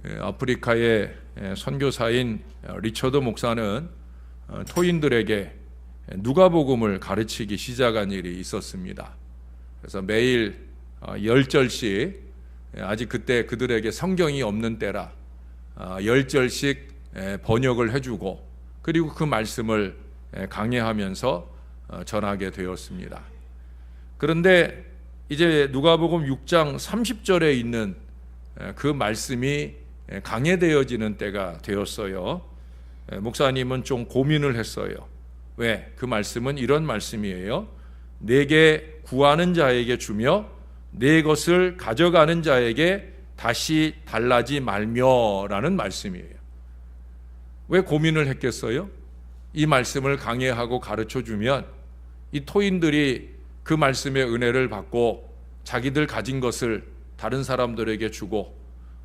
아프리카의 선교사인 리처드 목사는 토인들에게 누가복음을 가르치기 시작한 일이 있었습니다. 그래서 매일 10절씩, 아직 그때 그들에게 성경이 없는 때라 10절씩 번역을 해주고, 그리고 그 말씀을 강해하면서 전하게 되었습니다. 그런데 이제 누가복음 6장 30절에 있는 그 말씀이 강해되어지는 때가 되었어요. 목사님은 좀 고민을 했어요. 왜? 그 말씀은 이런 말씀이에요. 내게 구하는 자에게 주며 내 것을 가져가는 자에게 다시 달라지 말며라는 말씀이에요. 왜 고민을 했겠어요? 이 말씀을 강해하고 가르쳐주면 이 토인들이 그 말씀의 은혜를 받고 자기들 가진 것을 다른 사람들에게 주고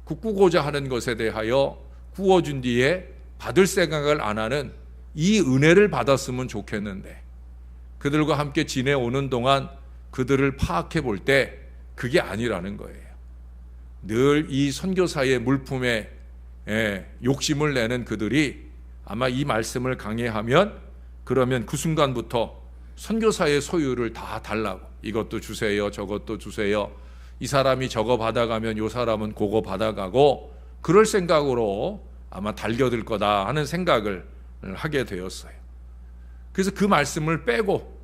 꾸고자 하는 것에 대하여 구워준 뒤에 받을 생각을 안 하는 이 은혜를 받았으면 좋겠는데, 그들과 함께 지내오는 동안 그들을 파악해 볼 때 그게 아니라는 거예요. 늘 이 선교사의 물품에 욕심을 내는 그들이 아마 이 말씀을 강해하면, 그러면 그 순간부터 선교사의 소유를 다 달라고, 이것도 주세요, 저것도 주세요, 이 사람이 저거 받아가면 이 사람은 그거 받아가고, 그럴 생각으로 아마 달겨들 거다 하는 생각을 하게 되었어요. 그래서 그 말씀을 빼고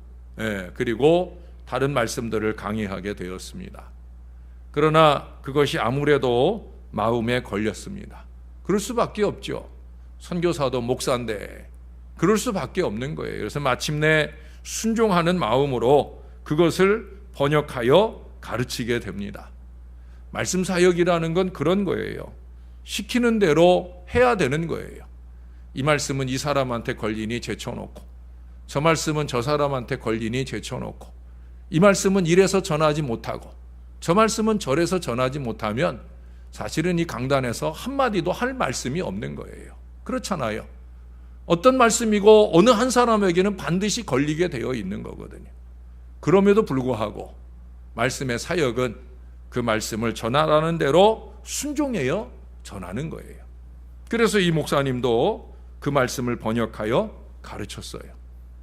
그리고 다른 말씀들을 강의하게 되었습니다. 그러나 그것이 아무래도 마음에 걸렸습니다. 그럴 수밖에 없죠. 선교사도 목사인데 그럴 수밖에 없는 거예요. 그래서 마침내 순종하는 마음으로 그것을 번역하여 가르치게 됩니다. 말씀 사역이라는 건 그런 거예요. 시키는 대로 해야 되는 거예요. 이 말씀은 이 사람한테 걸리니 제쳐놓고, 저 말씀은 저 사람한테 걸리니 제쳐놓고, 이 말씀은 이래서 전하지 못하고 저 말씀은 저래서 전하지 못하면 사실은 이 강단에서 한마디도 할 말씀이 없는 거예요. 그렇잖아요. 어떤 말씀이고 어느 한 사람에게는 반드시 걸리게 되어 있는 거거든요. 그럼에도 불구하고 말씀의 사역은 그 말씀을 전하라는 대로 순종해요 전하는 거예요. 그래서 이 목사님도 그 말씀을 번역하여 가르쳤어요.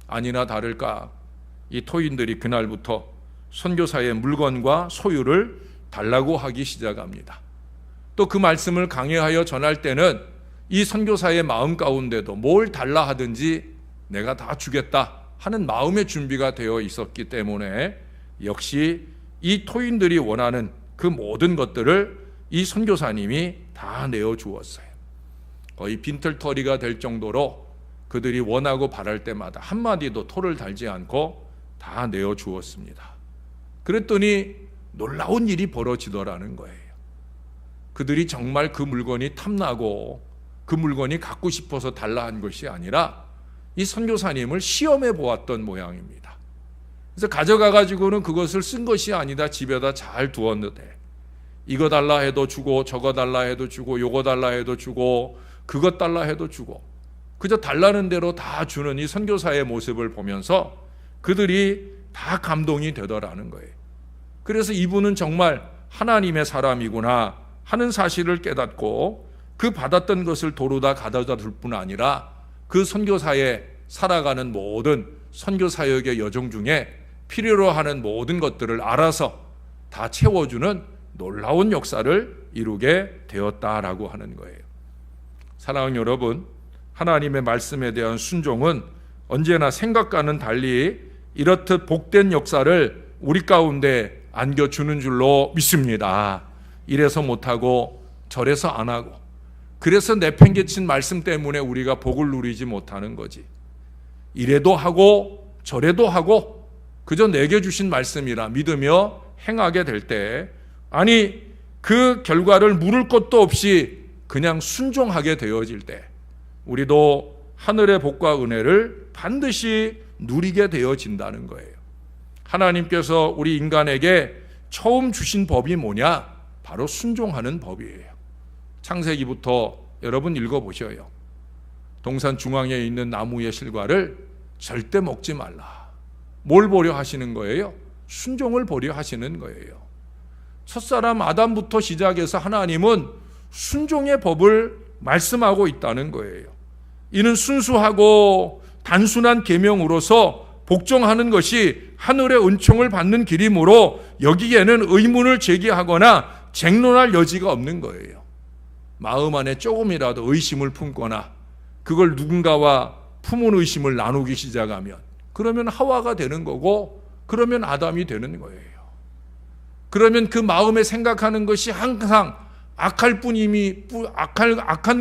아니나 다를까 이 토인들이 그날부터 선교사의 물건과 소유를 달라고 하기 시작합니다. 또 그 말씀을 강해하여 전할 때는 이 선교사의 마음 가운데도 뭘 달라 하든지 내가 다 주겠다 하는 마음의 준비가 되어 있었기 때문에 역시 이 토인들이 원하는 그 모든 것들을 이 선교사님이 다 내어주었어요. 거의 빈털터리가 될 정도로 그들이 원하고 바랄 때마다 한마디도 토를 달지 않고 다 내어주었습니다. 그랬더니 놀라운 일이 벌어지더라는 거예요. 그들이 정말 그 물건이 탐나고 그 물건이 갖고 싶어서 달라 한 것이 아니라 이 선교사님을 시험해 보았던 모양입니다. 그래서 가져가 가지고는 그것을 쓴 것이 아니다 집에다 잘 두었는데, 이거 달라 해도 주고 저거 달라 해도 주고 요거 달라 해도 주고 그것 달라 해도 주고 그저 달라는 대로 다 주는 이 선교사의 모습을 보면서 그들이 다 감동이 되더라는 거예요. 그래서 이분은 정말 하나님의 사람이구나 하는 사실을 깨닫고 그 받았던 것을 도로 다 가져다 둘 뿐 아니라 그 선교사의 살아가는 모든 선교사역의 여정 중에 필요로 하는 모든 것들을 알아서 다 채워주는 놀라운 역사를 이루게 되었다라고 하는 거예요. 사랑하는 여러분, 하나님의 말씀에 대한 순종은 언제나 생각과는 달리 이렇듯 복된 역사를 우리 가운데 안겨주는 줄로 믿습니다. 이래서 못하고 저래서 안 하고 그래서 내팽개친 말씀 때문에 우리가 복을 누리지 못하는 거지. 이래도 하고 저래도 하고 그저 내게 주신 말씀이라 믿으며 행하게 될 때, 아니 그 결과를 물을 것도 없이 그냥 순종하게 되어질 때 우리도 하늘의 복과 은혜를 반드시 누리게 되어진다는 거예요. 하나님께서 우리 인간에게 처음 주신 법이 뭐냐? 바로 순종하는 법이에요. 창세기부터 여러분 읽어보셔요. 동산 중앙에 있는 나무의 실과를 절대 먹지 말라. 뭘 보려 하시는 거예요? 순종을 보려 하시는 거예요. 첫사람 아담부터 시작해서 하나님은 순종의 법을 말씀하고 있다는 거예요. 이는 순수하고 단순한 계명으로서 복종하는 것이 하늘의 은총을 받는 길이므로 여기에는 의문을 제기하거나 쟁론할 여지가 없는 거예요. 마음 안에 조금이라도 의심을 품거나 그걸 누군가와 품은 의심을 나누기 시작하면 그러면 하와가 되는 거고 그러면 아담이 되는 거예요. 그러면 그 마음에 생각하는 것이 항상 악한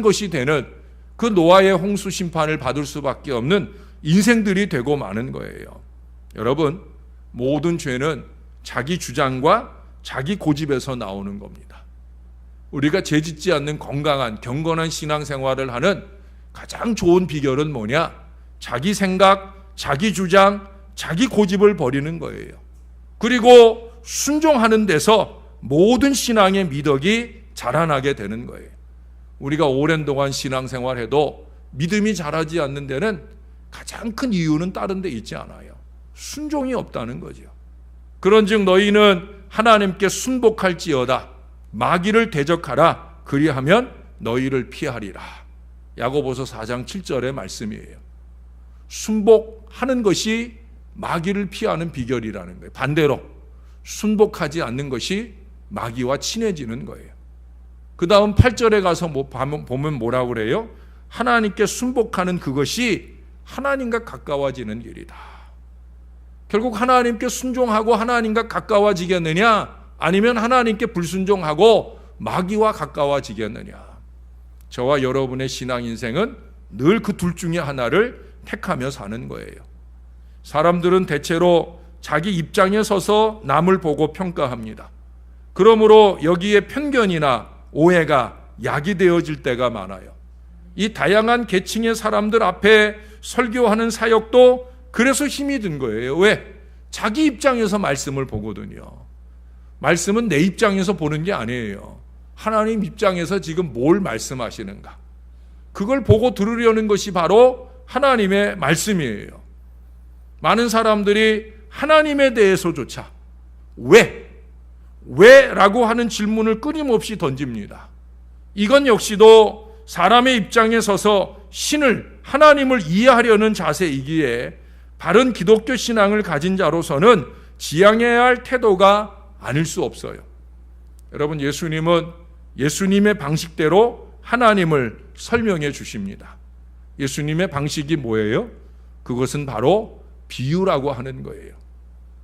것이 되는 그 노아의 홍수 심판을 받을 수밖에 없는 인생들이 되고 마는 거예요. 여러분, 모든 죄는 자기 주장과 자기 고집에서 나오는 겁니다. 우리가 죄짓지 않는 건강한 경건한 신앙생활을 하는 가장 좋은 비결은 뭐냐? 자기 생각, 자기 주장, 자기 고집을 버리는 거예요. 그리고 순종하는 데서 모든 신앙의 미덕이 자라나게 되는 거예요. 우리가 오랜 동안 신앙생활해도 믿음이 자라지 않는 데는 가장 큰 이유는 다른 데 있지 않아요. 순종이 없다는 거죠. 그런즉 너희는 하나님께 순복할지어다. 마귀를 대적하라. 그리하면 너희를 피하리라. 야고보서 4장 7절의 말씀이에요. 순복하는 것이 마귀를 피하는 비결이라는 거예요. 반대로 순복하지 않는 것이 마귀와 친해지는 거예요. 그 다음 8절에 가서 보면 뭐라고 그래요? 하나님께 순복하는 그것이 하나님과 가까워지는 길이다. 결국 하나님께 순종하고 하나님과 가까워지겠느냐? 아니면 하나님께 불순종하고 마귀와 가까워지겠느냐? 저와 여러분의 신앙 인생은 늘 그 둘 중에 하나를 택하며 사는 거예요. 사람들은 대체로 자기 입장에 서서 남을 보고 평가합니다. 그러므로 여기에 편견이나 오해가 야기되어질 때가 많아요. 이 다양한 계층의 사람들 앞에 설교하는 사역도 그래서 힘이 든 거예요. 왜? 자기 입장에서 말씀을 보거든요. 말씀은 내 입장에서 보는 게 아니에요. 하나님 입장에서 지금 뭘 말씀하시는가? 그걸 보고 들으려는 것이 바로 하나님의 말씀이에요. 많은 사람들이 하나님에 대해서조차 왜? 라고 하는 질문을 끊임없이 던집니다. 이건 역시도 사람의 입장에 서서 하나님을 이해하려는 자세이기에 바른 기독교 신앙을 가진 자로서는 지향해야 할 태도가 아닐 수 없어요. 여러분, 예수님은 예수님의 방식대로 하나님을 설명해 주십니다. 예수님의 방식이 뭐예요? 그것은 바로 비유라고 하는 거예요.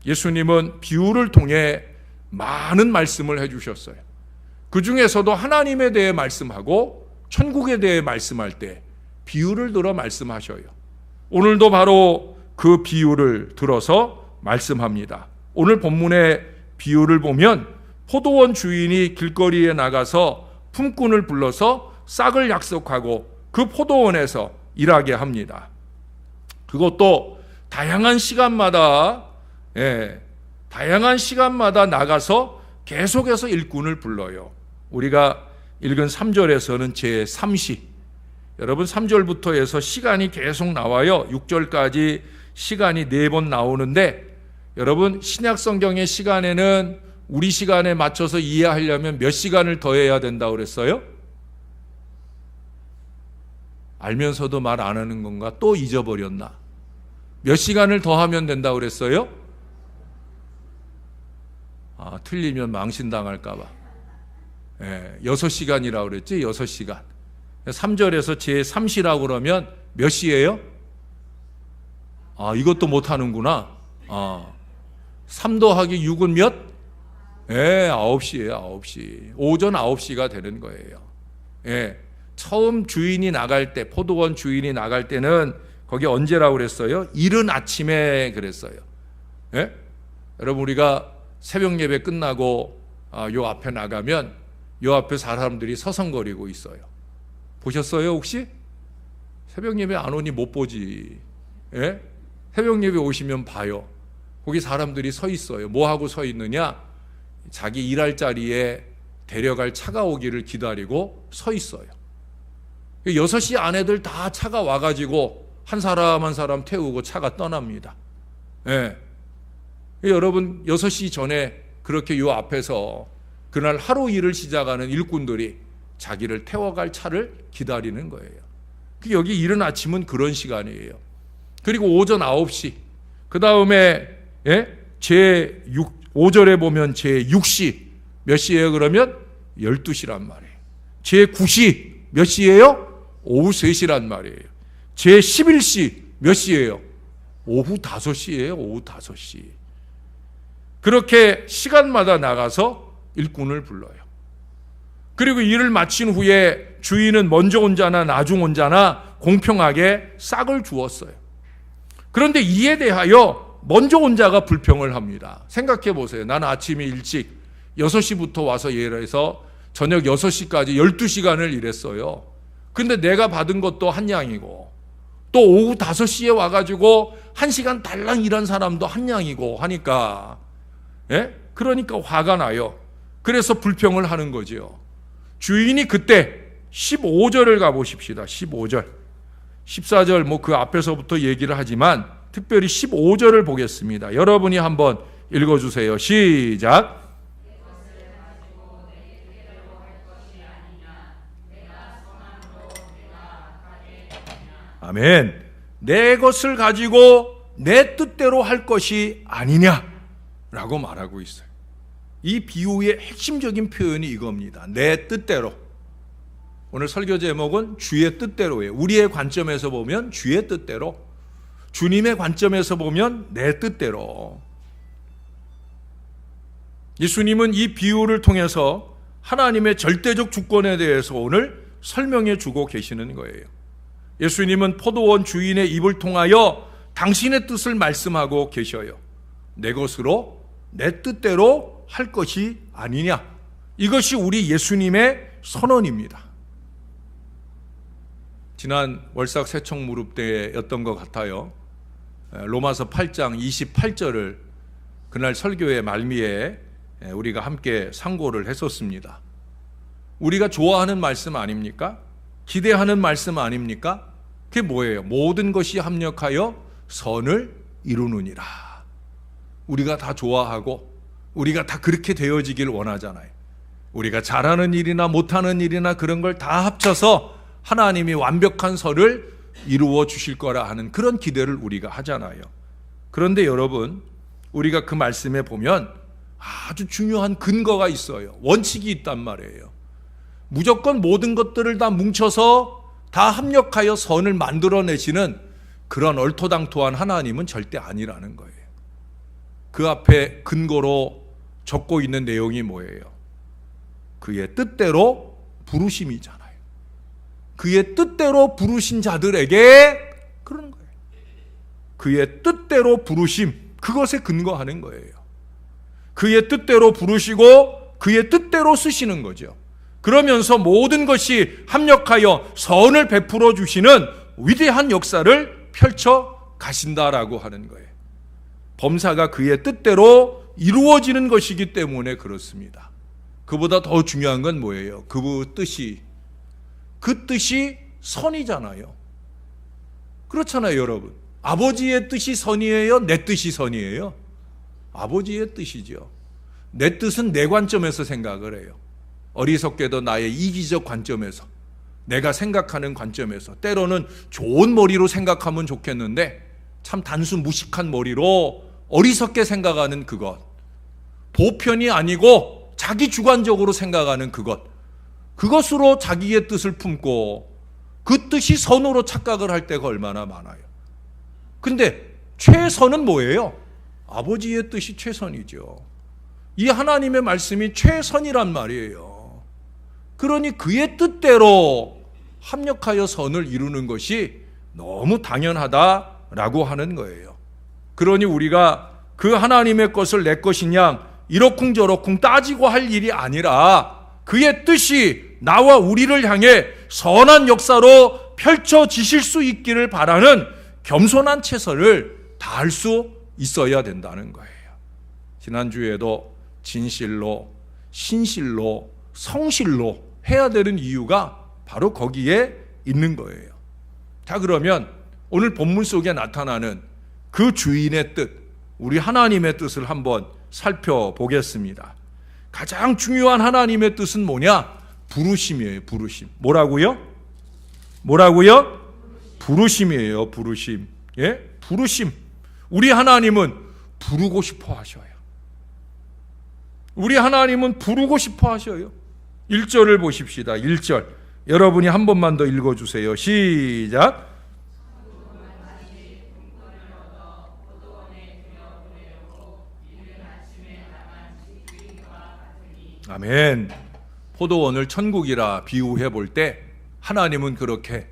예수님은 비유를 통해 많은 말씀을 해주셨어요. 그 중에서도 하나님에 대해 말씀하고 천국에 대해 말씀할 때 비유를 들어 말씀하셔요. 오늘도 바로 그 비유를 들어서 말씀합니다. 오늘 본문의 비유를 보면 포도원 주인이 길거리에 나가서 품꾼을 불러서 싹을 약속하고 그 포도원에서 일하게 합니다. 그것도 다양한 시간마다 나가서 계속해서 일꾼을 불러요. 우리가 읽은 3절에서는 제3시, 여러분 3절부터 해서 시간이 계속 나와요. 6절까지 시간이 4번 나오는데, 여러분 신약 성경의 시간에는 우리 시간에 맞춰서 이해하려면 몇 시간을 더해야 된다고 그랬어요? 알면서도 말 안 하는 건가? 또 잊어버렸나? 몇 시간을 더하면 된다고 그랬어요? 틀리면 망신당할까 봐. 6시간이라고 그랬지? 6시간. 3절에서 제3시라고 그러면 몇 시예요? 이것도 못하는구나. 3 더하기 6은 몇? 9시예요. 9시. 오전 9시가 되는 거예요. 처음 주인이 나갈 때, 포도원 주인이 나갈 때는 거기 언제라고 그랬어요? 이른 아침에 그랬어요. 여러분, 우리가 새벽 예배 끝나고 요 앞에 나가면 요 앞에 사람들이 서성거리고 있어요. 보셨어요 혹시? 새벽 예배 안 오니 못 보지. 새벽 예배 오시면 봐요. 거기 사람들이 서 있어요. 뭐 하고 서 있느냐? 자기 일할 자리에 데려갈 차가 오기를 기다리고 서 있어요. 6시 아내들 다 차가 와가지고 한 사람 한 사람 태우고 차가 떠납니다. 여러분 6시 전에 그렇게 요 앞에서 그날 하루 일을 시작하는 일꾼들이 자기를 태워갈 차를 기다리는 거예요. 여기 이른 아침은 그런 시간이에요. 그리고 오전 9시, 그 다음에 제5절에 보면 제6시 몇 시예요? 그러면 12시란 말이에요. 제9시 몇 시예요? 오후 3시란 말이에요. 제11시 몇 시예요? 오후 5시예요. 오후 5시. 그렇게 시간마다 나가서 일꾼을 불러요. 그리고 일을 마친 후에 주인은 먼저 온 자나 나중 온 자나 공평하게 싹을 주었어요. 그런데 이에 대하여 먼저 온 자가 불평을 합니다. 생각해 보세요. 나는 아침에 일찍 6시부터 와서 일해서 저녁 6시까지 12시간을 일했어요. 근데 내가 받은 것도 한 양이고 또 오후 5시에 와가지고 1시간 달랑 일한 사람도 한 양이고 하니까 그러니까 화가 나요. 그래서 불평을 하는 거죠. 주인이 그때 15절을 가보십시다. 15절 14절 그 앞에서부터 얘기를 하지만 특별히 15절을 보겠습니다. 여러분이 한번 읽어주세요. 시작. 아멘. 내 것을 가지고 내 뜻대로 할 것이 아니냐라고 말하고 있어요. 이 비유의 핵심적인 표현이 이겁니다. 내 뜻대로. 오늘 설교 제목은 주의 뜻대로예요. 우리의 관점에서 보면 주의 뜻대로, 주님의 관점에서 보면 내 뜻대로. 예수님은 이 비유를 통해서 하나님의 절대적 주권에 대해서 오늘 설명해 주고 계시는 거예요. 예수님은 포도원 주인의 입을 통하여 당신의 뜻을 말씀하고 계셔요. 내 것으로 내 뜻대로 할 것이 아니냐. 이것이 우리 예수님의 선언입니다. 지난 월삭 세청 무릎 때였던 것 같아요. 로마서 8장 28절을 그날 설교의 말미에 우리가 함께 상고를 했었습니다. 우리가 좋아하는 말씀 아닙니까? 기대하는 말씀 아닙니까? 그게 뭐예요? 모든 것이 합력하여 선을 이루느니라. 우리가 다 좋아하고 우리가 다 그렇게 되어지길 원하잖아요. 우리가 잘하는 일이나 못하는 일이나 그런 걸 다 합쳐서 하나님이 완벽한 선을 이루어 주실 거라 하는 그런 기대를 우리가 하잖아요. 그런데 여러분, 우리가 그 말씀에 보면 아주 중요한 근거가 있어요. 원칙이 있단 말이에요. 무조건 모든 것들을 다 뭉쳐서 다 합력하여 선을 만들어내시는 그런 얼토당토한 하나님은 절대 아니라는 거예요. 그 앞에 근거로 적고 있는 내용이 뭐예요? 그의 뜻대로 부르심이잖아요. 그의 뜻대로 부르신 자들에게 그러는 거예요. 그의 뜻대로 부르심, 그것에 근거하는 거예요. 그의 뜻대로 부르시고 그의 뜻대로 쓰시는 거죠. 그러면서 모든 것이 합력하여 선을 베풀어 주시는 위대한 역사를 펼쳐 가신다라고 하는 거예요. 범사가 그의 뜻대로 이루어지는 것이기 때문에 그렇습니다. 그보다 더 중요한 건 뭐예요? 그 뜻이 선이잖아요. 그렇잖아요, 여러분. 아버지의 뜻이 선이에요? 내 뜻이 선이에요? 아버지의 뜻이죠. 내 뜻은 내 관점에서 생각을 해요. 어리석게도 나의 이기적 관점에서, 내가 생각하는 관점에서, 때로는 좋은 머리로 생각하면 좋겠는데 참 단순 무식한 머리로 어리석게 생각하는 그것, 보편이 아니고 자기 주관적으로 생각하는 그것으로 자기의 뜻을 품고 그 뜻이 선으로 착각을 할 때가 얼마나 많아요. 근데 최선은 뭐예요? 아버지의 뜻이 최선이죠. 이 하나님의 말씀이 최선이란 말이에요. 그러니 그의 뜻대로 합력하여 선을 이루는 것이 너무 당연하다라고 하는 거예요. 그러니 우리가 그 하나님의 것을 내 것이냐 이러쿵저러쿵 따지고 할 일이 아니라 그의 뜻이 나와 우리를 향해 선한 역사로 펼쳐지실 수 있기를 바라는 겸손한 최선을 다할 수 있어야 된다는 거예요. 지난주에도 진실로, 신실로, 성실로 해야 되는 이유가 바로 거기에 있는 거예요. 자, 그러면 오늘 본문 속에 나타나는 그 주인의 뜻, 우리 하나님의 뜻을 한번 살펴보겠습니다. 가장 중요한 하나님의 뜻은 뭐냐? 부르심이에요. 부르심. 뭐라고요? 뭐라고요? 부르심이에요. 부르심. 예? 부르심. 우리 하나님은 부르고 싶어 하셔요. 우리 하나님은 부르고 싶어 하셔요. 1절을 보십시다. 1절. 여러분이 한 번만 더 읽어주세요. 시작. 아멘. 포도원을 천국이라 비유해 볼 때 하나님은 그렇게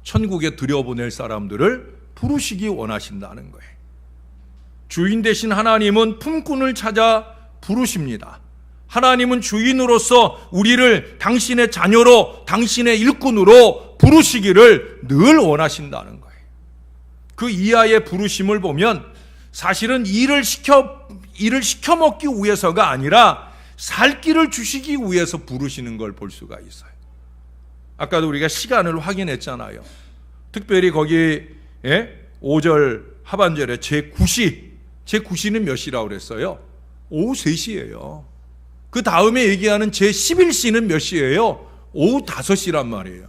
천국에 들여보낼 사람들을 부르시기 원하신다는 거예요. 주인 되신 하나님은 품꾼을 찾아 부르십니다. 하나님은 주인으로서 우리를 당신의 자녀로, 당신의 일꾼으로 부르시기를 늘 원하신다는 거예요. 그 이하의 부르심을 보면 사실은 일을 시켜 먹기 위해서가 아니라 살 길을 주시기 위해서 부르시는 걸 볼 수가 있어요. 아까도 우리가 시간을 확인했잖아요. 특별히 거기 5절 하반절에 제9시는 몇 시라고 그랬어요? 오후 3시예요. 그 다음에 얘기하는 제11시는 몇 시예요? 오후 5시란 말이에요.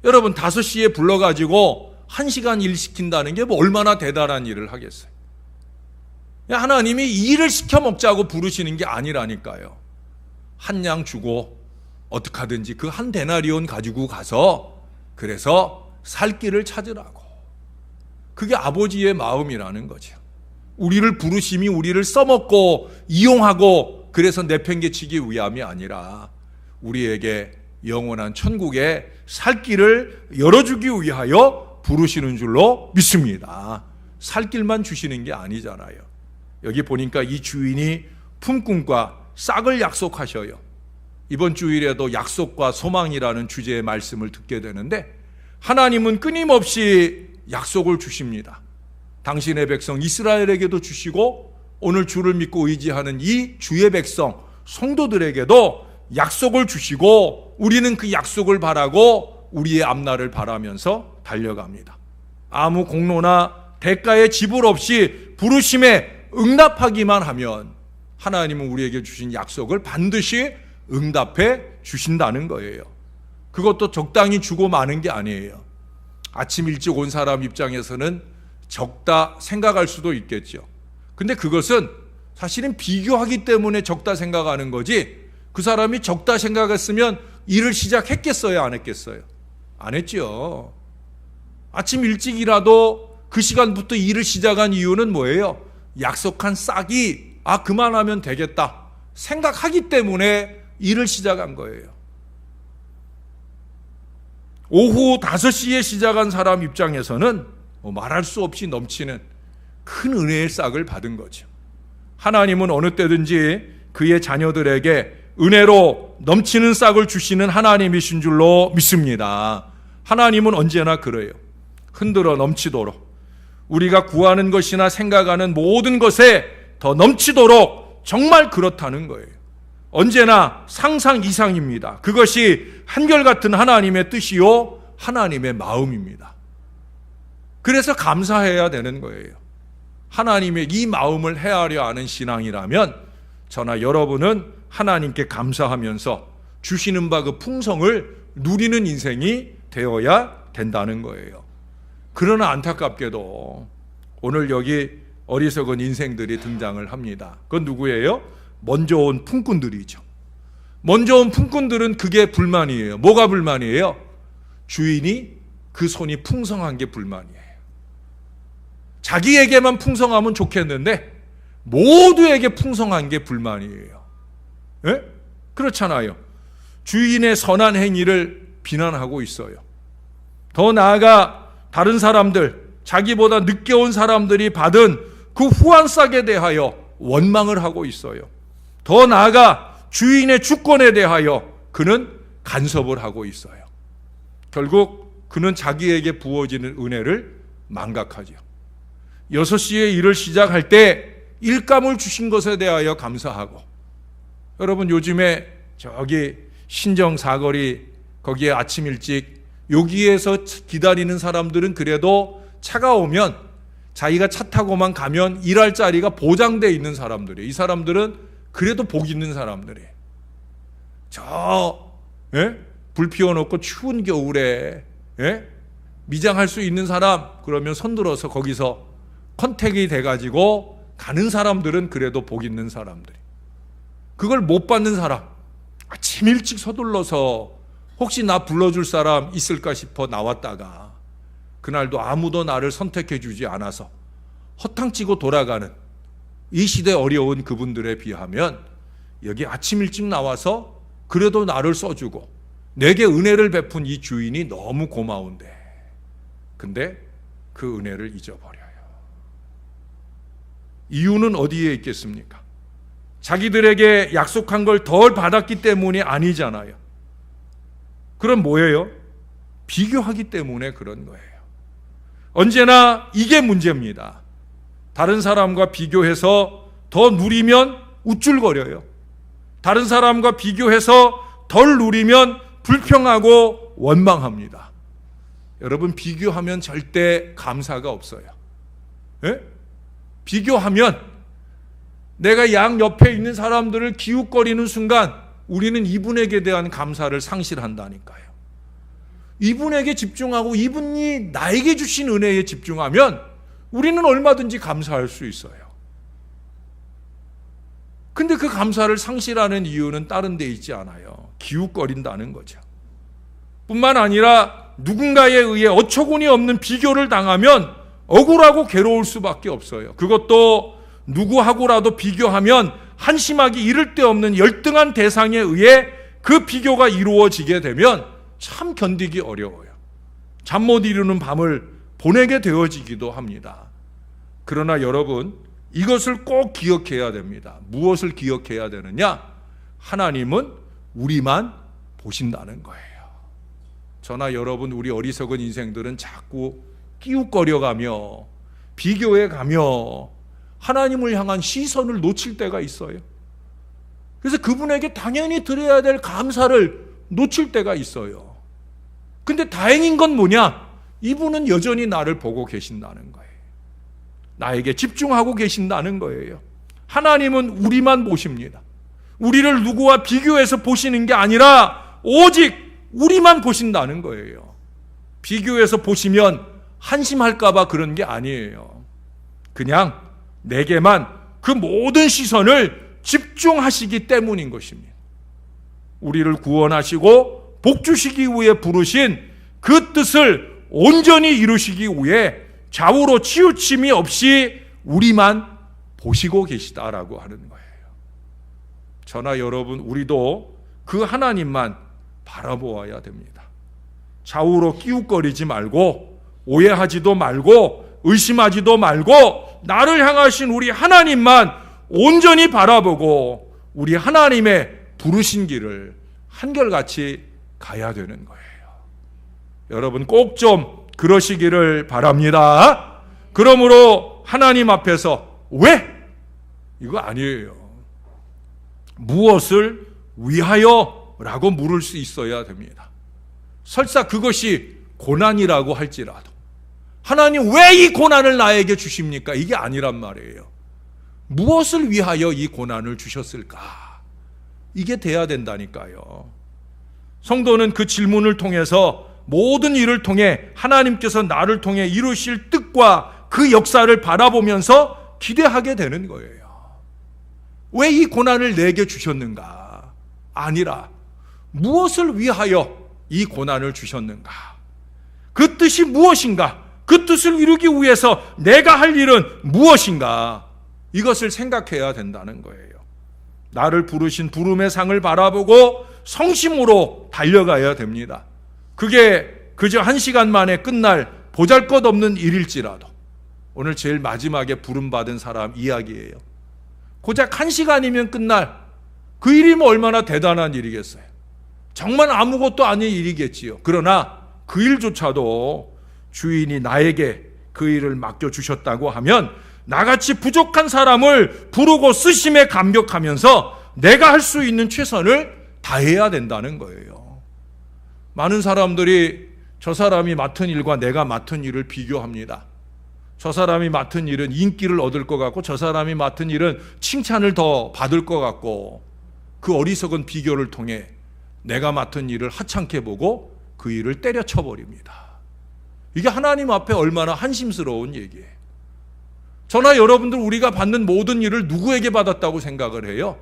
여러분 5시에 불러가지고 1시간 일 시킨다는 게 뭐 얼마나 대단한 일을 하겠어요. 하나님이 일을 시켜 먹자고 부르시는 게 아니라니까요. 한 양 주고 어떻게 하든지 그 한 데나리온 가지고 가서 그래서 살 길을 찾으라고. 그게 아버지의 마음이라는 거죠. 우리를 부르심이 우리를 써먹고 이용하고 그래서 내팽개치기 위함이 아니라 우리에게 영원한 천국에 살 길을 열어주기 위하여 부르시는 줄로 믿습니다. 살 길만 주시는 게 아니잖아요. 여기 보니까 이 주인이 품꾼과 싹을 약속하셔요. 이번 주일에도 약속과 소망이라는 주제의 말씀을 듣게 되는데 하나님은 끊임없이 약속을 주십니다. 당신의 백성 이스라엘에게도 주시고 오늘 주를 믿고 의지하는 이 주의 백성 성도들에게도 약속을 주시고 우리는 그 약속을 바라고 우리의 앞날을 바라면서 달려갑니다. 아무 공로나 대가의 지불 없이 부르심에 응답하기만 하면 하나님은 우리에게 주신 약속을 반드시 응답해 주신다는 거예요. 그것도 적당히 주고 마는 게 아니에요. 아침 일찍 온 사람 입장에서는 적다 생각할 수도 있겠죠. 근데 그것은 사실은 비교하기 때문에 적다 생각하는 거지 그 사람이 적다 생각했으면 일을 시작했겠어요? 안 했겠어요? 안 했죠. 아침 일찍이라도 그 시간부터 일을 시작한 이유는 뭐예요? 약속한 싹이 그만하면 되겠다 생각하기 때문에 일을 시작한 거예요. 오후 5시에 시작한 사람 입장에서는 말할 수 없이 넘치는 큰 은혜의 싹을 받은 거죠. 하나님은 어느 때든지 그의 자녀들에게 은혜로 넘치는 싹을 주시는 하나님이신 줄로 믿습니다. 하나님은 언제나 그래요. 흔들어 넘치도록 우리가 구하는 것이나 생각하는 모든 것에 더 넘치도록 정말 그렇다는 거예요. 언제나 상상 이상입니다. 그것이 한결같은 하나님의 뜻이요 하나님의 마음입니다. 그래서 감사해야 되는 거예요. 하나님의 이 마음을 헤아려 아는 신앙이라면 저나 여러분은 하나님께 감사하면서 주시는 바 그 풍성을 누리는 인생이 되어야 된다는 거예요. 그러나 안타깝게도 오늘 여기 어리석은 인생들이 등장을 합니다. 그건 누구예요? 먼저 온 품꾼들이죠. 먼저 온 품꾼들은 그게 불만이에요. 뭐가 불만이에요? 주인이 그 손이 풍성한 게 불만이에요. 자기에게만 풍성하면 좋겠는데 모두에게 풍성한 게 불만이에요. 예? 그렇잖아요. 주인의 선한 행위를 비난하고 있어요. 더 나아가 다른 사람들, 자기보다 늦게 온 사람들이 받은 그 후한싹에 대하여 원망을 하고 있어요. 더 나아가 주인의 주권에 대하여 그는 간섭을 하고 있어요. 결국 그는 자기에게 부어지는 은혜를 망각하죠. 6시에 일을 시작할 때 일감을 주신 것에 대하여 감사하고, 여러분 요즘에 저기 신정 사거리 거기에 아침 일찍 여기에서 기다리는 사람들은 그래도 차가 오면 자기가 차 타고만 가면 일할 자리가 보장되어 있는 사람들이에요. 이 사람들은 그래도 복 있는 사람들이에요. 저 예? 불 피워놓고 추운 겨울에 예? 미장할 수 있는 사람, 그러면 손들어서 거기서 컨택이 돼가지고 가는 사람들은 그래도 복 있는 사람들이, 그걸 못 받는 사람, 아침 일찍 서둘러서 혹시 나 불러줄 사람 있을까 싶어 나왔다가 그날도 아무도 나를 선택해 주지 않아서 허탕치고 돌아가는 이 시대 어려운 그분들에 비하면, 여기 아침 일찍 나와서 그래도 나를 써주고 내게 은혜를 베푼 이 주인이 너무 고마운데, 근데 그 은혜를 잊어버려요. 이유는 어디에 있겠습니까? 자기들에게 약속한 걸 덜 받았기 때문이 아니잖아요. 그럼 뭐예요? 비교하기 때문에 그런 거예요. 언제나 이게 문제입니다. 다른 사람과 비교해서 더 누리면 우쭐거려요. 다른 사람과 비교해서 덜 누리면 불평하고 원망합니다. 여러분, 비교하면 절대 감사가 없어요. 예? 비교하면 내가 양 옆에 있는 사람들을 기웃거리는 순간 우리는 이분에게 대한 감사를 상실한다니까요. 이분에게 집중하고 이분이 나에게 주신 은혜에 집중하면 우리는 얼마든지 감사할 수 있어요. 근데 그 감사를 상실하는 이유는 다른 데 있지 않아요. 기웃거린다는 거죠. 뿐만 아니라 누군가에 의해 어처구니 없는 비교를 당하면 억울하고 괴로울 수밖에 없어요. 그것도 누구하고라도 비교하면 한심하기 이를 데 없는 열등한 대상에 의해 그 비교가 이루어지게 되면 참 견디기 어려워요. 잠 못 이루는 밤을 보내게 되어지기도 합니다. 그러나 여러분, 이것을 꼭 기억해야 됩니다. 무엇을 기억해야 되느냐? 하나님은 우리만 보신다는 거예요. 저나 여러분, 우리 어리석은 인생들은 자꾸 끼웃거려가며 비교해가며 하나님을 향한 시선을 놓칠 때가 있어요. 그래서 그분에게 당연히 드려야 될 감사를 놓칠 때가 있어요. 근데 다행인 건 뭐냐? 이분은 여전히 나를 보고 계신다는 거예요. 나에게 집중하고 계신다는 거예요. 하나님은 우리만 보십니다. 우리를 누구와 비교해서 보시는 게 아니라 오직 우리만 보신다는 거예요. 비교해서 보시면 한심할까 봐 그런 게 아니에요. 그냥 내게만 그 모든 시선을 집중하시기 때문인 것입니다. 우리를 구원하시고 복 주시기 위해 부르신 그 뜻을 온전히 이루시기 위해 좌우로 치우침이 없이 우리만 보시고 계시다라고 하는 거예요. 저나 여러분, 우리도 그 하나님만 바라보아야 됩니다. 좌우로 끼웃거리지 말고 오해하지도 말고 의심하지도 말고 나를 향하신 우리 하나님만 온전히 바라보고 우리 하나님의 부르신 길을 한결같이 가야 되는 거예요. 여러분, 꼭 좀 그러시기를 바랍니다. 그러므로 하나님 앞에서 왜? 이거 아니에요. 무엇을 위하여? 라고 물을 수 있어야 됩니다. 설사 그것이 고난이라고 할지라도 하나님 왜 이 고난을 나에게 주십니까? 이게 아니란 말이에요. 무엇을 위하여 이 고난을 주셨을까? 이게 돼야 된다니까요. 성도는 그 질문을 통해서 모든 일을 통해 하나님께서 나를 통해 이루실 뜻과 그 역사를 바라보면서 기대하게 되는 거예요. 왜 이 고난을 내게 주셨는가? 아니라 무엇을 위하여 이 고난을 주셨는가? 그 뜻이 무엇인가? 그 뜻을 이루기 위해서 내가 할 일은 무엇인가? 이것을 생각해야 된다는 거예요. 나를 부르신 부름의 상을 바라보고 성심으로 달려가야 됩니다. 그게 그저 1시간 만에 끝날 보잘것없는 일일지라도, 오늘 제일 마지막에 부름받은 사람 이야기예요. 고작 1시간이면 끝날 그 일이면 얼마나 대단한 일이겠어요. 정말 아무것도 아닌 일이겠지요. 그러나 그 일조차도 주인이 나에게 그 일을 맡겨주셨다고 하면 나같이 부족한 사람을 부르고 쓰심에 감격하면서 내가 할 수 있는 최선을 다해야 된다는 거예요. 많은 사람들이 저 사람이 맡은 일과 내가 맡은 일을 비교합니다. 저 사람이 맡은 일은 인기를 얻을 것 같고 저 사람이 맡은 일은 칭찬을 더 받을 것 같고, 그 어리석은 비교를 통해 내가 맡은 일을 하찮게 보고 그 일을 때려쳐버립니다. 이게 하나님 앞에 얼마나 한심스러운 얘기예요. 저나 여러분들 우리가 받는 모든 일을 누구에게 받았다고 생각을 해요?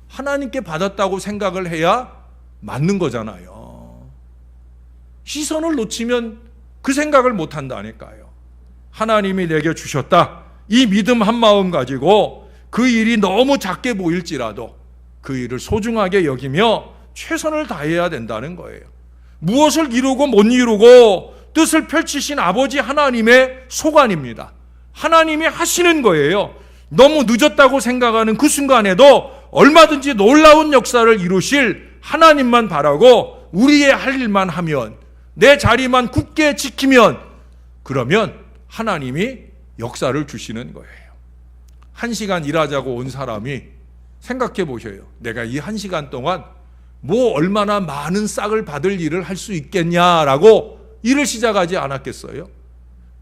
하나님께 받았다고 생각을 해야 맞는 거잖아요. 시선을 놓치면 그 생각을 못 한다니까요. 하나님이 내게 주셨다. 이 믿음 한 마음 가지고 그 일이 너무 작게 보일지라도 그 일을 소중하게 여기며 최선을 다해야 된다는 거예요. 무엇을 이루고 못 이루고 뜻을 펼치신 아버지 하나님의 소관입니다. 하나님이 하시는 거예요. 너무 늦었다고 생각하는 그 순간에도 얼마든지 놀라운 역사를 이루실 하나님만 바라고 우리의 할 일만 하면, 내 자리만 굳게 지키면, 그러면 하나님이 역사를 주시는 거예요. 1시간 일하자고 온 사람이 생각해 보셔요. 내가 이 1시간 동안 뭐 얼마나 많은 싹을 받을 일을 할 수 있겠냐라고 일을 시작하지 않았겠어요?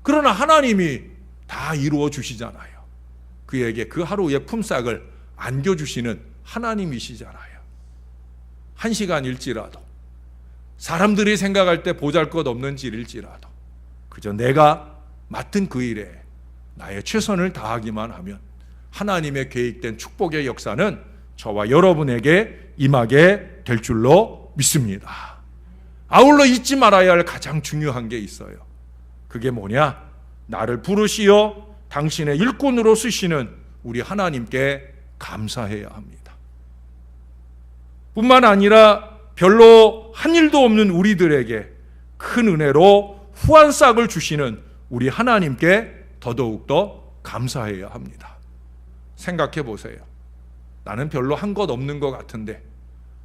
그러나 하나님이 다 이루어 주시잖아요. 그에게 그 하루의 품삯을 안겨주시는 하나님이시잖아요. 1시간일지라도, 사람들이 생각할 때 보잘것없는 일일지라도 그저 내가 맡은 그 일에 나의 최선을 다하기만 하면 하나님의 계획된 축복의 역사는 저와 여러분에게 임하게 될 줄로 믿습니다. 아울러 잊지 말아야 할 가장 중요한 게 있어요. 그게 뭐냐? 나를 부르시어 당신의 일꾼으로 쓰시는 우리 하나님께 감사해야 합니다. 뿐만 아니라 별로 한 일도 없는 우리들에게 큰 은혜로 후한싹을 주시는 우리 하나님께 더더욱더 감사해야 합니다. 생각해 보세요. 나는 별로 한 것 없는 것 같은데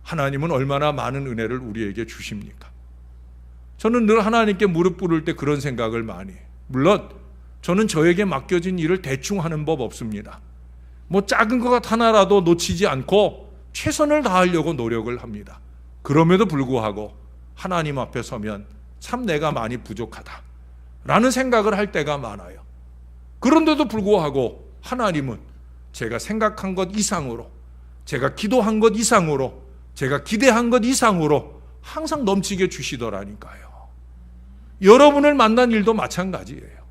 하나님은 얼마나 많은 은혜를 우리에게 주십니까? 저는 늘 하나님께 무릎 꿇을 때 그런 생각을 많이 해요. 물론 저는 저에게 맡겨진 일을 대충 하는 법 없습니다. 뭐 작은 것 하나라도 놓치지 않고 최선을 다하려고 노력을 합니다. 그럼에도 불구하고 하나님 앞에 서면 참 내가 많이 부족하다 라는 생각을 할 때가 많아요. 그런데도 불구하고 하나님은 제가 생각한 것 이상으로, 제가 기도한 것 이상으로, 제가 기대한 것 이상으로 항상 넘치게 주시더라니까요. 여러분을 만난 일도 마찬가지예요.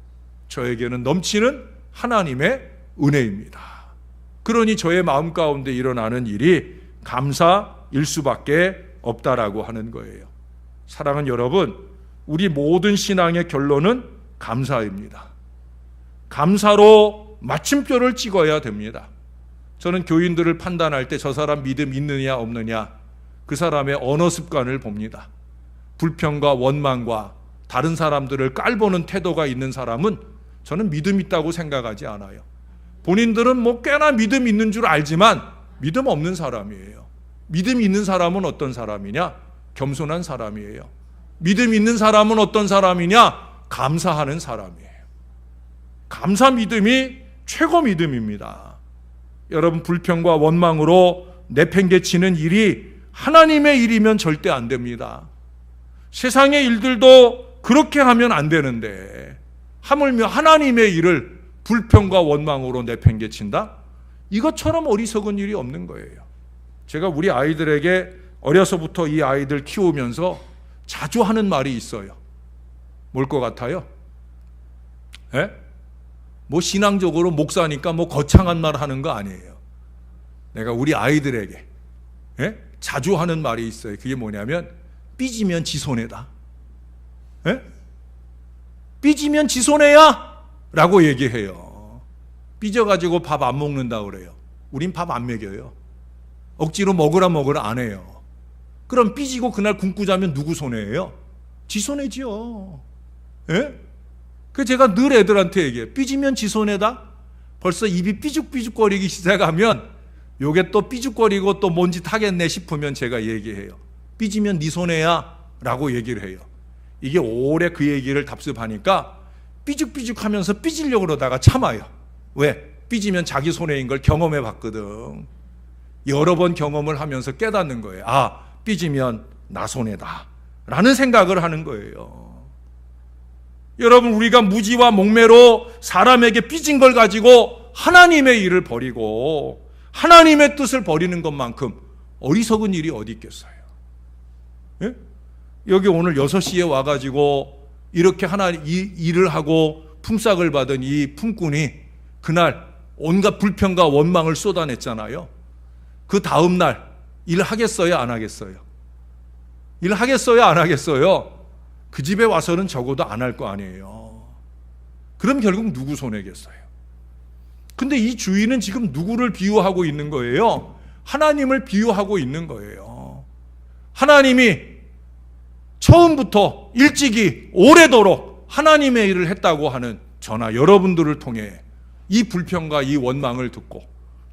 저에게는 넘치는 하나님의 은혜입니다. 그러니 저의 마음 가운데 일어나는 일이 감사일 수밖에 없다라고 하는 거예요. 사랑하는 여러분, 우리 모든 신앙의 결론은 감사입니다. 감사로 마침표를 찍어야 됩니다. 저는 교인들을 판단할 때 저 사람 믿음 있느냐 없느냐, 그 사람의 언어 습관을 봅니다. 불평과 원망과 다른 사람들을 깔보는 태도가 있는 사람은 저는 믿음 있다고 생각하지 않아요. 본인들은 뭐 꽤나 믿음 있는 줄 알지만 믿음 없는 사람이에요. 믿음 있는 사람은 어떤 사람이냐? 겸손한 사람이에요. 믿음 있는 사람은 어떤 사람이냐? 감사하는 사람이에요. 감사 믿음이 최고 믿음입니다. 여러분, 불평과 원망으로 내팽개치는 일이 하나님의 일이면 절대 안 됩니다. 세상의 일들도 그렇게 하면 안 되는데 하물며 하나님의 일을 불평과 원망으로 내팽개친다? 이것처럼 어리석은 일이 없는 거예요. 제가 우리 아이들에게 어려서부터 이 아이들 키우면서 자주 하는 말이 있어요. 뭘 것 같아요? 예? 뭐 신앙적으로 목사니까 뭐 거창한 말 하는 거 아니에요. 내가 우리 아이들에게 자주 하는 말이 있어요. 그게 뭐냐면 삐지면 지 손해다. 삐지면 지 손해야 라고 얘기해요. 삐져가지고 밥 안 먹는다 그래요. 우린 밥 안 먹여요. 억지로 먹으라 안 해요. 그럼 삐지고 그날 굶고 자면 누구 손해예요? 지 손해지요. 그 제가 늘 애들한테 얘기해요. 삐지면 지 손해다. 벌써 입이 삐죽삐죽거리기 시작하면 요게 또 삐죽거리고 또 뭔 짓 하겠네 싶으면 제가 얘기해요. 삐지면 네 손해야 라고 얘기를 해요. 이게 오래 그 얘기를 답습하니까 삐죽삐죽하면서 삐지려고 그러다가 참아요. 왜? 삐지면 자기 손해인 걸 경험해 봤거든. 여러 번 경험을 하면서 깨닫는 거예요. 아, 삐지면 나 손해다 라는 생각을 하는 거예요. 여러분, 우리가 무지와 목매로 사람에게 삐진 걸 가지고 하나님의 일을 버리고 하나님의 뜻을 버리는 것만큼 어리석은 일이 어디 있겠어요. 예? 여기 오늘 6시에 와가지고 이렇게 이 일을 하고 품삯을 받은 이 품꾼이 그날 온갖 불평과 원망을 쏟아냈잖아요. 그 다음 날 일하겠어요, 안 하겠어요? 일하겠어요, 안 하겠어요? 그 집에 와서는 적어도 안 할 거 아니에요. 그럼 결국 누구 손해겠어요? 근데 이 주인은 지금 누구를 비유하고 있는 거예요? 하나님을 비유하고 있는 거예요. 하나님이 처음부터 일찍이 오래도록 하나님의 일을 했다고 하는 저나 여러분들을 통해 이 불평과 이 원망을 듣고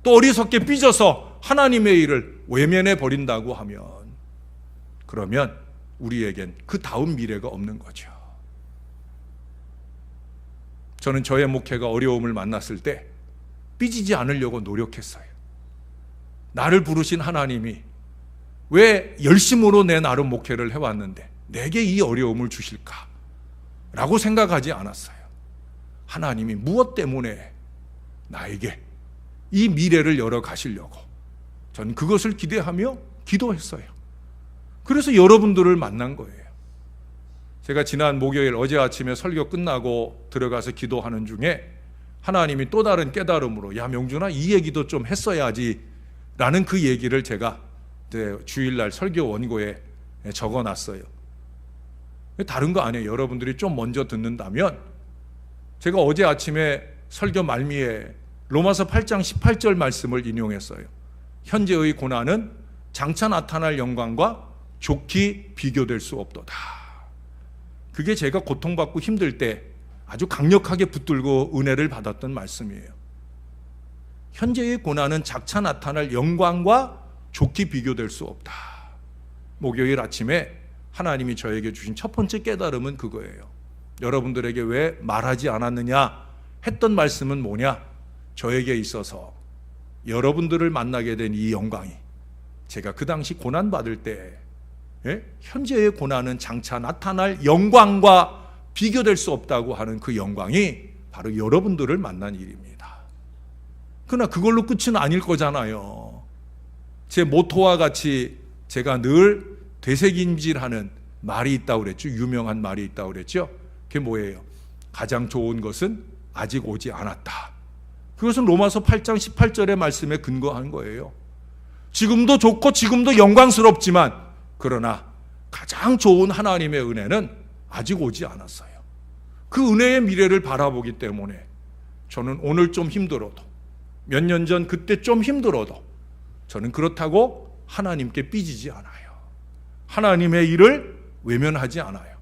또 어리석게 삐져서 하나님의 일을 외면해 버린다고 하면, 그러면 우리에겐 그 다음 미래가 없는 거죠. 저는 저의 목회가 어려움을 만났을 때 삐지지 않으려고 노력했어요. 나를 부르신 하나님이 왜 열심으로 내 나름 목회를 해왔는데 내게 이 어려움을 주실까? 라고 생각하지 않았어요. 하나님이 무엇 때문에 나에게 이 미래를 열어 가시려고 전 그것을 기대하며 기도했어요. 그래서 여러분들을 만난 거예요. 제가 지난 목요일 어제 아침에 설교 끝나고 들어가서 기도하는 중에 하나님이 또 다른 깨달음으로, 야 명준아, 이 얘기도 좀 했어야지 라는 그 얘기를 제가 주일날 설교 원고에 적어놨어요. 다른 거 아니에요. 여러분들이 좀 먼저 듣는다면, 제가 어제 아침에 설교 말미에 로마서 8장 18절 말씀을 인용했어요. 현재의 고난은 장차 나타날 영광과 좋게 비교될 수 없도다. 그게 제가 고통받고 힘들 때 아주 강력하게 붙들고 은혜를 받았던 말씀이에요. 현재의 고난은 장차 나타날 영광과 좋게 비교될 수 없다. 목요일 아침에 하나님이 저에게 주신 첫 번째 깨달음은 그거예요. 여러분들에게 왜 말하지 않았느냐 했던 말씀은 뭐냐? 저에게 있어서 여러분들을 만나게 된 이 영광이, 제가 그 당시 고난받을 때 현재의 고난은 장차 나타날 영광과 비교될 수 없다고 하는 그 영광이 바로 여러분들을 만난 일입니다. 그러나 그걸로 끝은 아닐 거잖아요. 제 모토와 같이 제가 늘 되새김질하는 말이 있다고 그랬죠. 유명한 말이 있다고 그랬죠. 그게 뭐예요? 가장 좋은 것은 아직 오지 않았다. 그것은 로마서 8장 18절의 말씀에 근거한 거예요. 지금도 좋고 지금도 영광스럽지만, 그러나 가장 좋은 하나님의 은혜는 아직 오지 않았어요. 그 은혜의 미래를 바라보기 때문에 저는 오늘 좀 힘들어도, 몇 년 전 그때 좀 힘들어도 저는 그렇다고 하나님께 삐지지 않아요. 하나님의 일을 외면하지 않아요.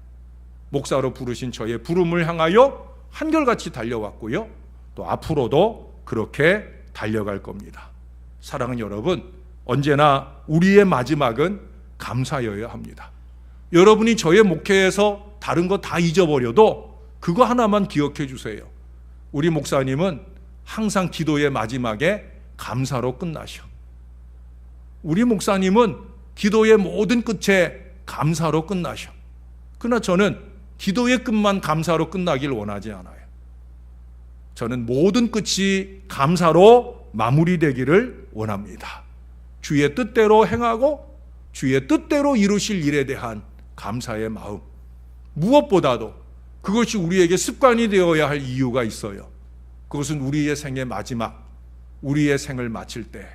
목사로 부르신 저의 부름을 향하여 한결같이 달려왔고요. 또 앞으로도 그렇게 달려갈 겁니다. 사랑하는 여러분, 언제나 우리의 마지막은 감사여야 합니다. 여러분이 저의 목회에서 다른 거 다 잊어버려도 그거 하나만 기억해 주세요. 우리 목사님은 항상 기도의 마지막에 감사로 끝나셔. 우리 목사님은 기도의 모든 끝에 감사로 끝나셔. 그러나 저는 기도의 끝만 감사로 끝나길 원하지 않아요. 저는 모든 끝이 감사로 마무리되기를 원합니다. 주의 뜻대로 행하고 주의 뜻대로 이루실 일에 대한 감사의 마음, 무엇보다도 그것이 우리에게 습관이 되어야 할 이유가 있어요. 그것은 우리의 생의 마지막, 우리의 생을 마칠 때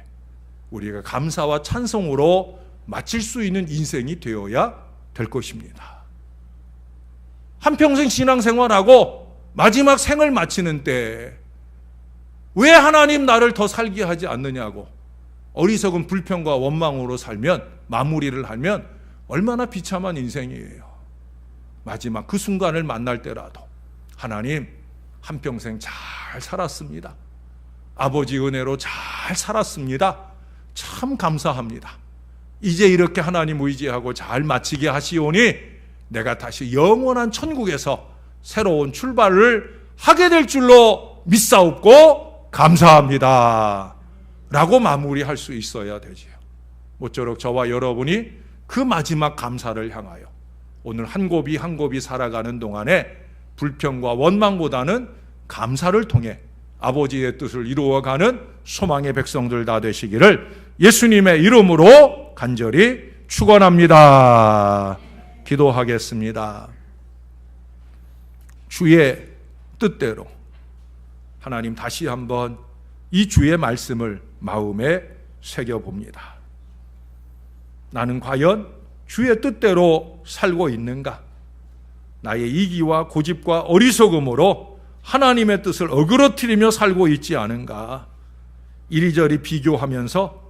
우리가 감사와 찬송으로 마칠 수 있는 인생이 되어야 될 것입니다. 한평생 신앙생활하고 마지막 생을 마치는 때 왜 하나님 나를 더 살게 하지 않느냐고 어리석은 불평과 원망으로 살면, 마무리를 하면 얼마나 비참한 인생이에요. 마지막 그 순간을 만날 때라도 하나님, 한평생 잘 살았습니다. 아버지 은혜로 잘 살았습니다. 참 감사합니다. 이제 이렇게 하나님 의지하고 잘 마치게 하시오니 내가 다시 영원한 천국에서 새로운 출발을 하게 될 줄로 믿사옵고 감사합니다 라고 마무리할 수 있어야 되지요. 모쪼록 저와 여러분이 그 마지막 감사를 향하여 오늘 한 곱이 한 곱이 살아가는 동안에 불평과 원망보다는 감사를 통해 아버지의 뜻을 이루어가는 소망의 백성들 다 되시기를 예수님의 이름으로 간절히 축원합니다. 기도하겠습니다. 주의 뜻대로 하나님 다시 한번 이 주의 말씀을 마음에 새겨봅니다. 나는 과연 주의 뜻대로 살고 있는가? 나의 이기와 고집과 어리석음으로 하나님의 뜻을 어그러뜨리며 살고 있지 않은가? 이리저리 비교하면서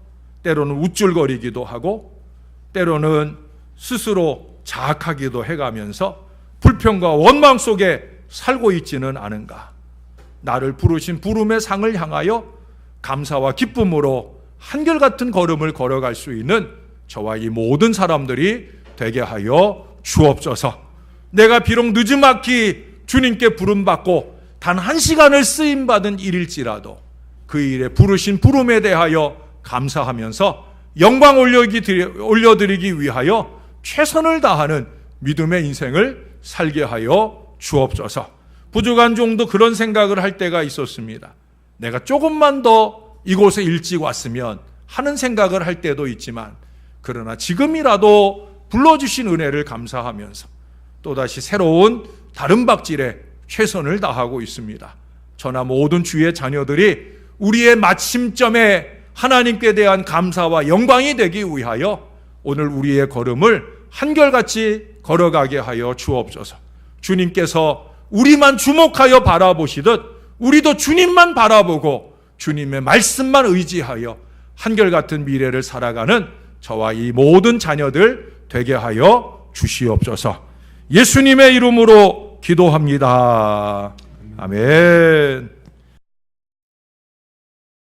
때로는 우쭐거리기도 하고 때로는 스스로 자학하기도 해가면서 불평과 원망 속에 살고 있지는 않은가? 나를 부르신 부름의 상을 향하여 감사와 기쁨으로 한결같은 걸음을 걸어갈 수 있는 저와 이 모든 사람들이 되게 하여 주옵소서. 내가 비록 느지막이 주님께 부름받고 단 한 시간을 쓰임받은 일일지라도 그 일에 부르신 부름에 대하여 감사하면서 영광 올려드리기 위하여 최선을 다하는 믿음의 인생을 살게 하여 주옵소서. 부족한 종도 그런 생각을 할 때가 있었습니다. 내가 조금만 더 이곳에 일찍 왔으면 하는 생각을 할 때도 있지만, 그러나 지금이라도 불러주신 은혜를 감사하면서 또다시 새로운 다른 박질에 최선을 다하고 있습니다. 저나 모든 주의 자녀들이 우리의 마침점에 하나님께 대한 감사와 영광이 되기 위하여 오늘 우리의 걸음을 한결같이 걸어가게 하여 주옵소서. 주님께서 우리만 주목하여 바라보시듯 우리도 주님만 바라보고 주님의 말씀만 의지하여 한결같은 미래를 살아가는 저와 이 모든 자녀들 되게 하여 주시옵소서. 예수님의 이름으로 기도합니다. 아멘.